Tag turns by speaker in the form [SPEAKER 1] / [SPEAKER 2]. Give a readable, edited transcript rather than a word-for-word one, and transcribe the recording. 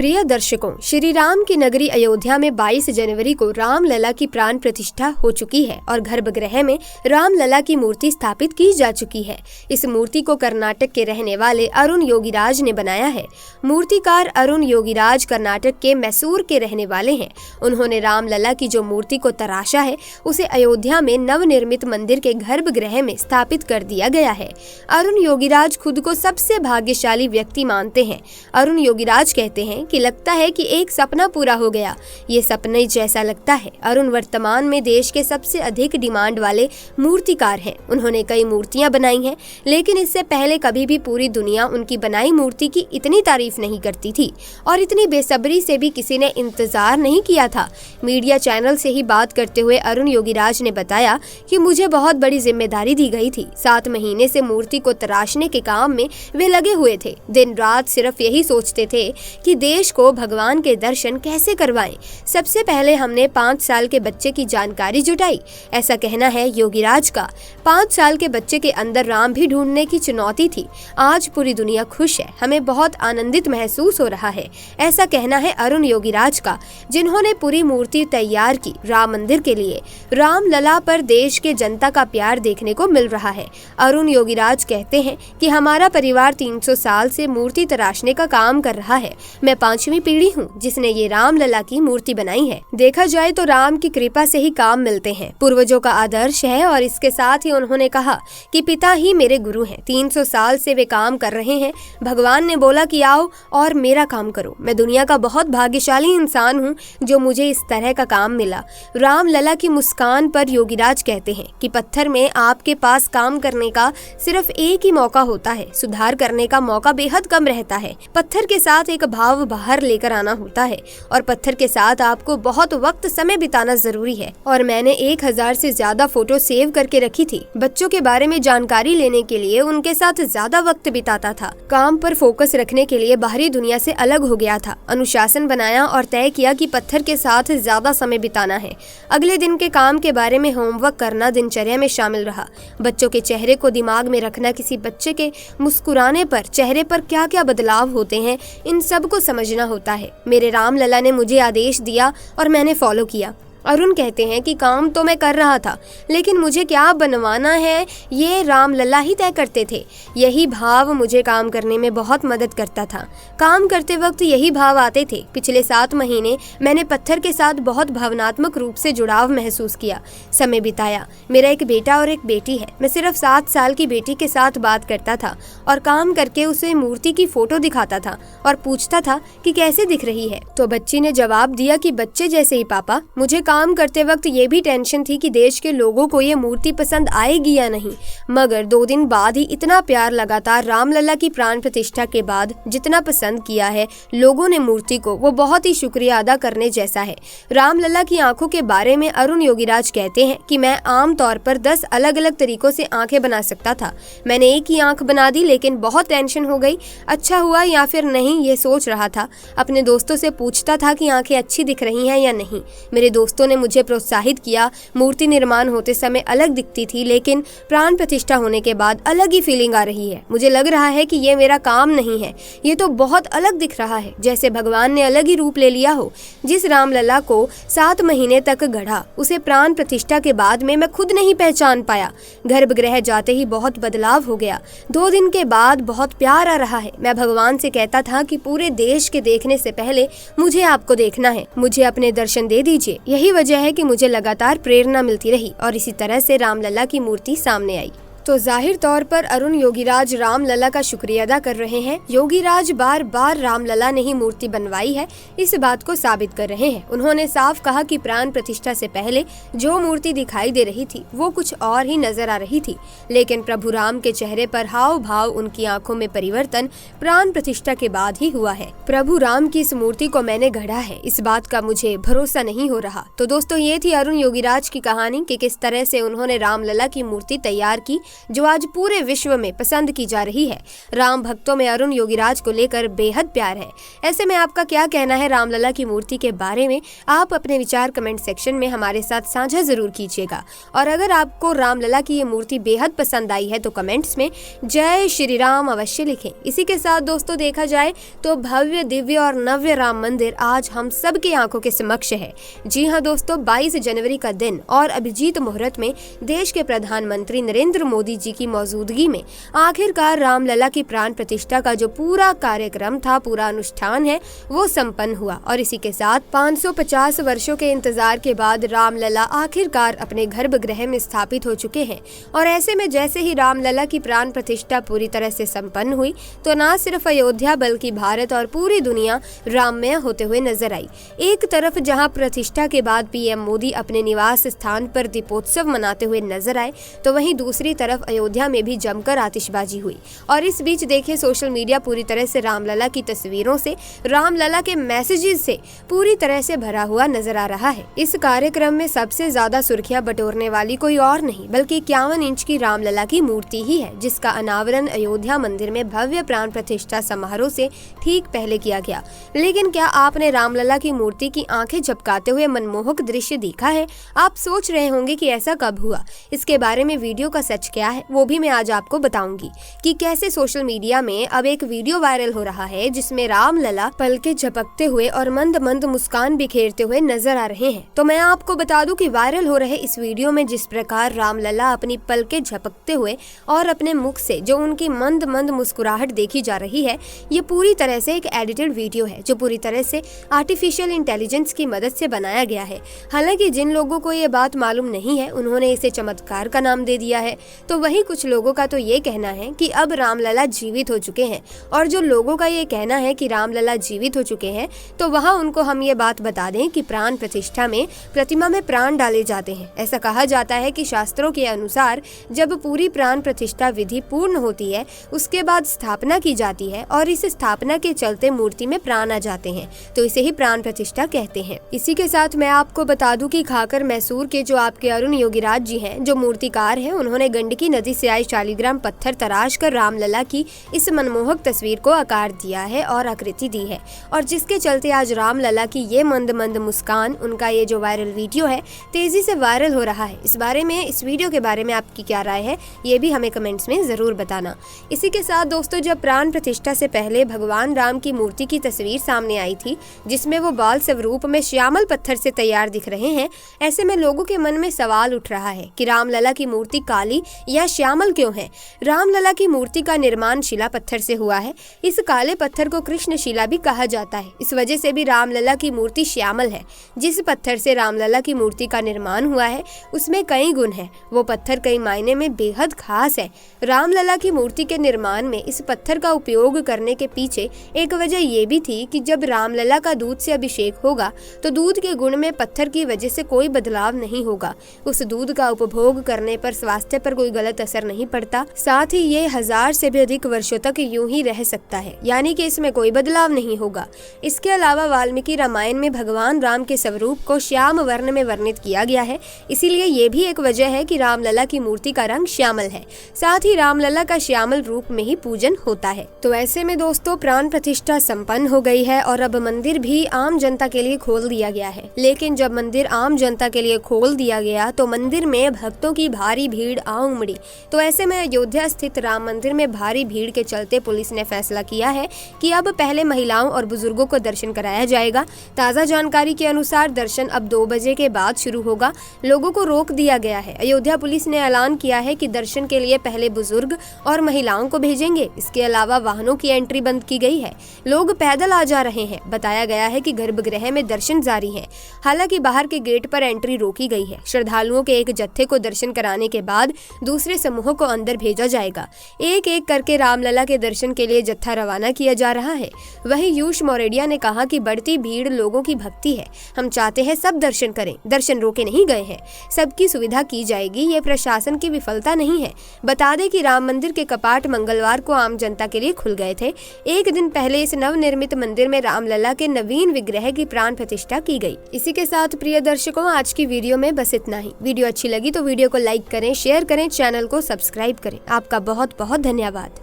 [SPEAKER 1] प्रिय दर्शकों, श्री राम की नगरी अयोध्या में 22 जनवरी को रामलला की प्राण प्रतिष्ठा हो चुकी है और गर्भगृह में रामलला की मूर्ति स्थापित की जा चुकी है। इस मूर्ति को कर्नाटक के रहने वाले अरुण योगीराज ने बनाया है। मूर्तिकार अरुण योगीराज कर्नाटक के मैसूर के रहने वाले हैं। उन्होंने रामलला की जो मूर्ति को तराशा है उसे अयोध्या में नवनिर्मित मंदिर के गर्भगृह में स्थापित कर दिया गया है। अरुण योगीराज खुद को सबसे भाग्यशाली व्यक्ति मानते हैं। अरुण योगीराज कहते हैं कि लगता है कि एक सपना पूरा हो गया, ये सपने जैसा लगता है। अरुण वर्तमान में देश के सबसे अधिक डिमांड वाले मूर्तिकार हैं। उन्होंने कई मूर्तियां बनाई हैं, लेकिन इससे पहले कभी भी पूरी दुनिया उनकी बनाई मूर्ति की इतनी तारीफ नहीं करती थी और इतनी बेसब्री से भी किसी ने इंतजार नहीं किया था। मीडिया चैनल से ही बात करते हुए अरुण योगीराज ने बताया कि मुझे बहुत बड़ी जिम्मेदारी दी गई थी। 7 महीने से मूर्ति को तराशने के काम में वे लगे हुए थे। दिन रात सिर्फ यही सोचते थे कि देश को भगवान के दर्शन कैसे करवाएं। सबसे पहले हमने 5 साल के बच्चे की जानकारी जुटाई, ऐसा कहना है योगीराज का। 5 साल के बच्चे के अंदर राम भी ढूंढने की चुनौती थी। आज पूरी दुनिया खुश है, हमें बहुत आनंदित महसूस हो रहा है, ऐसा कहना है अरुण योगीराज का, जिन्होंने पूरी मूर्ति तैयार की राम मंदिर के लिए। रामलला पर देश के जनता का प्यार देखने को मिल रहा है। अरुण योगीराज कहते हैं कि हमारा परिवार 300 साल से मूर्ति तराशने का काम कर रहा है। मैं 5वीं पीढ़ी हूँ जिसने ये रामलला की मूर्ति बनाई है। देखा जाए तो राम की कृपा से ही काम मिलते हैं, पूर्वजों का आदर्श है। और इसके साथ ही उन्होंने कहा कि पिता ही मेरे गुरु हैं। 300 साल से वे काम कर रहे हैं। भगवान ने बोला कि आओ और मेरा काम करो। मैं दुनिया का बहुत भाग्यशाली इंसान हूँ जो मुझे इस तरह का काम मिला। रामलला की मुस्कान पर योगीराज कहते हैं कि पत्थर में आपके पास काम करने का सिर्फ एक ही मौका होता है, सुधार करने का मौका बेहद कम रहता है। पत्थर के साथ एक भाव बाहर लेकर आना होता है और पत्थर के साथ आपको बहुत वक्त समय बिताना जरूरी है। और मैंने 1000 से ज्यादा फोटो सेव करके रखी थी। बच्चों के बारे में जानकारी लेने के लिए उनके साथ ज्यादा वक्त बिताता था। काम पर फोकस रखने के लिए बाहरी दुनिया से अलग हो गया था। अनुशासन बनाया और तय किया कि पत्थर के साथ ज्यादा समय बिताना है। अगले दिन के काम के बारे में होमवर्क करना दिनचर्या में शामिल रहा। बच्चों के चेहरे को दिमाग में रखना, किसी बच्चे के मुस्कुराने पर चेहरे पर क्या क्या बदलाव होते हैं, इन सब को समझना होता है। मेरे रामलला ने मुझे आदेश दिया और मैंने फॉलो किया। अरुण कहते हैं कि काम तो मैं कर रहा था, लेकिन मुझे क्या बनवाना है ये रामलला ही तय करते थे। यही भाव मुझे काम करने में बहुत मदद करता था। काम करते वक्त यही भाव आते थे। पिछले 7 महीने मैंने पत्थर के साथ बहुत भावनात्मक रूप से जुड़ाव महसूस किया, समय बिताया। मेरा एक बेटा और एक बेटी है। मैं सिर्फ 7 साल की बेटी के साथ बात करता था और काम करके उसे मूर्ति की फोटो दिखाता था और पूछता था कि कैसे दिख रही है। तो बच्ची ने जवाब दिया कि बच्चे जैसे ही पापा। मुझे काम करते वक्त ये भी टेंशन थी कि देश के लोगों को ये मूर्ति पसंद आएगी या नहीं, मगर 2 दिन बाद ही इतना प्यार लगातार रामलला की प्राण प्रतिष्ठा के बाद जितना पसंद किया है लोगों ने मूर्ति को, वो बहुत ही शुक्रिया अदा करने जैसा है। रामलला की आंखों के बारे में अरुण योगीराज कहते हैं कि मैं आम तौर पर 10 अलग अलग तरीकों से आंखें बना सकता था। मैंने एक ही आंख बना दी, लेकिन बहुत टेंशन हो गई। अच्छा हुआ या फिर नहीं ये सोच रहा था। अपने दोस्तों से पूछता था कि आंखें अच्छी दिख रही हैं या नहीं। मेरे दोस्तों ने मुझे प्रोत्साहित किया। मूर्ति निर्माण होते समय अलग दिखती थी, लेकिन प्राण प्रतिष्ठा होने के बाद अलग ही फीलिंग आ रही है। मुझे लग रहा है कि ये मेरा काम नहीं है, ये तो बहुत अलग दिख रहा है, जैसे भगवान ने अलग ही रूप ले लिया हो। जिस रामलला को 7 महीने तक गढ़ा, उसे प्राण प्रतिष्ठा के बाद में मैं खुद नहीं पहचान पाया। गर्भगृह जाते ही बहुत बदलाव हो गया। 2 दिन के बाद बहुत प्यार आ रहा है। मैं भगवान से कहता था कि पूरे देश के देखने से पहले मुझे आपको देखना है, मुझे अपने दर्शन दे दीजिए। यही वजह है कि मुझे लगातार प्रेरणा मिलती रही और इसी तरह से रामलला की मूर्ति सामने आई। तो जाहिर तौर पर अरुण योगीराज रामलला का शुक्रिया अदा कर रहे हैं। योगीराज बार बार रामलला ने ही मूर्ति बनवाई है इस बात को साबित कर रहे हैं। उन्होंने साफ कहा कि प्राण प्रतिष्ठा से पहले जो मूर्ति दिखाई दे रही थी वो कुछ और ही नजर आ रही थी, लेकिन प्रभु राम के चेहरे पर हाव भाव, उनकी आंखों में परिवर्तन प्राण प्रतिष्ठा के बाद ही हुआ है। प्रभु राम की इस मूर्ति को मैंने गढ़ा है, इस बात का मुझे भरोसा नहीं हो रहा। तो दोस्तों, ये थी अरुण योगीराज की कहानी कि किस तरह से उन्होंने रामलला की मूर्ति तैयार की जो आज पूरे विश्व में पसंद की जा रही है। राम भक्तों में अरुण योगीराज को लेकर बेहद प्यार है। ऐसे में आपका क्या कहना है रामलला की मूर्ति के बारे में? आप अपने विचार कमेंट सेक्शन में हमारे साथ साझा जरूर कीजिएगा। और अगर आपको रामलला की ये मूर्ति बेहद पसंद आई है तो कमेंट्स में जय श्री राम अवश्य लिखें। इसी के साथ दोस्तों देखा जाए तो भव्य, दिव्य और नव्य राम मंदिर आज हम सबकी आंखों के समक्ष है। जी हाँ दोस्तों, 22 जनवरी का दिन और अभिजीत मुहूर्त में देश के प्रधानमंत्री नरेंद्र मोदी जी की मौजूदगी में आखिरकार रामलला की प्राण प्रतिष्ठा का जो पूरा कार्यक्रम था, पूरा अनुष्ठान है, वो संपन्न हुआ। और इसी के साथ 550 वर्षों के इंतजार के बाद रामलला आखिरकार अपने गर्भगृह में स्थापित हो चुके हैं। और ऐसे में जैसे ही रामलला की प्राण प्रतिष्ठा पूरी तरह से संपन्न हुई तो न सिर्फ अयोध्या बल्कि भारत और पूरी दुनिया राममय होते हुए नजर आई। एक तरफ जहां प्रतिष्ठा के बाद पीएम मोदी अपने निवास स्थान पर दीपोत्सव मनाते हुए नजर आए तो वहीं दूसरी तरफ अयोध्या में भी जमकर आतिशबाजी हुई। और इस बीच देखिए सोशल मीडिया पूरी तरह से रामलला की तस्वीरों से, रामलला के मैसेजेस से पूरी तरह से भरा हुआ नजर आ रहा है। इस कार्यक्रम में सबसे ज्यादा सुर्खियां बटोरने वाली कोई और नहीं बल्कि 51 इंच की रामलला की मूर्ति ही है, जिसका अनावरण अयोध्या मंदिर में भव्य प्राण प्रतिष्ठा समारोह से ठीक पहले किया गया। लेकिन क्या आपने रामलला की मूर्ति की आंखें झपकाते हुए मनमोहक दृश्य देखा है? आप सोच रहे होंगे कि ऐसा कब हुआ। इसके बारे में वीडियो का सच क्या है वो भी मैं आज आपको बताऊंगी कि कैसे सोशल मीडिया में अब एक वीडियो वायरल हो रहा है जिसमें रामलला पलके झपकते हुए और मंद मंद मुस्कान बिखेरते हुए नजर आ रहे हैं। तो मैं आपको बता दूं कि वायरल हो रहे इस वीडियो में जिस प्रकार रामलला अपनी पलके झपकते हुए और अपने मुख से जो उनकी मंद मंद मुस्कुराहट देखी जा रही है, ये पूरी तरह से एक एडिटेड वीडियो है जो पूरी तरह से आर्टिफिशियल इंटेलिजेंस की मदद से बनाया गया है। हालांकि जिन लोगों को ये बात मालूम नहीं है उन्होंने इसे चमत्कार का नाम दे दिया है, तो वहीं कुछ लोगों का तो ये कहना है कि अब रामलला जीवित हो चुके हैं। और जो लोगों का ये कहना है कि रामलला जीवित हो चुके हैं तो वहाँ उनको हम ये बात बता दें कि प्राण प्रतिष्ठा में प्रतिमा में प्राण डाले जाते हैं। ऐसा कहा जाता है कि शास्त्रों के अनुसार जब पूरी प्राण प्रतिष्ठा विधि पूर्ण होती है उसके बाद स्थापना की जाती है और इस स्थापना के चलते मूर्ति में प्राण आ जाते हैं, तो इसे ही प्राण प्रतिष्ठा कहते हैं। इसी के साथ मैं आपको बता दूं कि खाकर मैसूर के जो आपके अरुण योगीराज जी हैं, जो मूर्तिकार हैं, उन्होंने गंडकी नदी से आई शालिग्राम पत्थर तराश कर रामलला की इस मनमोहक तस्वीर को आकार दिया है और आकृति दी है। और जिसके चलते आज रामलला की ये मंद मंद मुस्कान, उनका ये जो वायरल वीडियो है, तेजी से वायरल हो रहा है। इस बारे में, इस वीडियो के बारे में आपकी क्या राय है ये भी हमें कमेंट्स में जरूर बताना। इसी के साथ दोस्तों, जब प्राण प्रतिष्ठा से पहले भगवान राम की मूर्ति की तस्वीर सामने आई थी जिसमें वो बाल स्वरूप में श्यामल पत्थर से तैयार दिख रहे हैं, ऐसे में लोगों के मन में सवाल उठ रहा है कि रामलला की मूर्ति काली या श्यामल क्यों है। रामलला की मूर्ति का निर्माण शिला पत्थर से हुआ है। इस काले पत्थर को कृष्ण शिला भी कहा जाता है। इस वजह से भी रामलला की मूर्ति श्यामल है। जिस पत्थर से रामलला की मूर्ति का निर्माण हुआ है उसमें कई गुण है। वो पत्थर कई मायने में बेहद खास है। रामलला की मूर्ति के निर्माण में इस पत्थर का उपयोग करने के पीछे एक वजह ये भी थी कि जब रामलला का दूध से अभिषेक होगा तो दूध के गुण में पत्थर की वजह से कोई बदलाव नहीं होगा। उस दूध का उपभोग करने पर स्वास्थ्य पर कोई गलत असर नहीं पड़ता। साथ ही ये 1000 से भी अधिक वर्षों तक यूं ही रह सकता है, यानी कि इसमें कोई बदलाव नहीं होगा। इसके अलावा वाल्मीकि रामायण में भगवान राम के स्वरूप को श्याम वर्ण में वर्णित किया गया है, इसीलिए ये भी एक वजह है कि रामलला की मूर्ति का रंग श्यामल है। साथ ही रामलला का श्यामल रूप में ही पूजन होता है। तो ऐसे में दोस्तों, प्राण प्रतिष्ठा संपन्न हो गई है और अब मंदिर भी आम जनता के लिए खोल दिया गया है। लेकिन जब मंदिर आम जनता के लिए खोल दिया गया तो मंदिर में भक्तों की भारी भीड़ आ उमड़ी। तो ऐसे में अयोध्या स्थित राम मंदिर में भारी भीड़ के चलते पुलिस ने फैसला किया है कि अब पहले महिलाओं और बुजुर्गों को दर्शन कराया जाएगा। ताज़ा जानकारी के अनुसार दर्शन अब 2 बजे के बाद शुरू होगा। लोगों को रोक दिया गया है। अयोध्या पुलिस ने ऐलान किया है कि दर्शन के लिए पहले बुजुर्ग और महिलाओं को भेजेंगे। इसके अलावा वाहनों की एंट्री बंद की गई है। लोग पैदल आ जा रहे हैं। बताया गया है कि गर्भगृह में दर्शन जारी है। हालांकि बाहर के गेट पर एंट्री रोकी गई है। श्रद्धालुओं के एक जत्थे को दर्शन कराने के बाद दूसरे समूह को अंदर भेजा जाएगा। एक एक करके रामलला के दर्शन के लिए जत्था रवाना किया जा रहा है। वहीं यूष मोरेडिया ने कहा कि बढ़ती भीड़ लोगों की भक्ति है। हम चाहते हैं सब दर्शन करें, दर्शन रोके नहीं गए हैं, सबकी सुविधा की जाएगी। ये प्रशासन की विफलता नहीं है। बता दें कि राम मंदिर के कपाट मंगलवार को आम जनता के लिए खुल गए थे। एक दिन पहले इस नवनिर्मित मंदिर में रामलला के नवीन विग्रह की प्राण प्रतिष्ठा की गई। इसी के साथ प्रिय दर्शकों, आज की वीडियो में बस इतना ही। वीडियो अच्छी लगी तो वीडियो को लाइक करें, शेयर करें, चैनल को सब्सक्राइब करें। आपका बहुत बहुत धन्यवाद।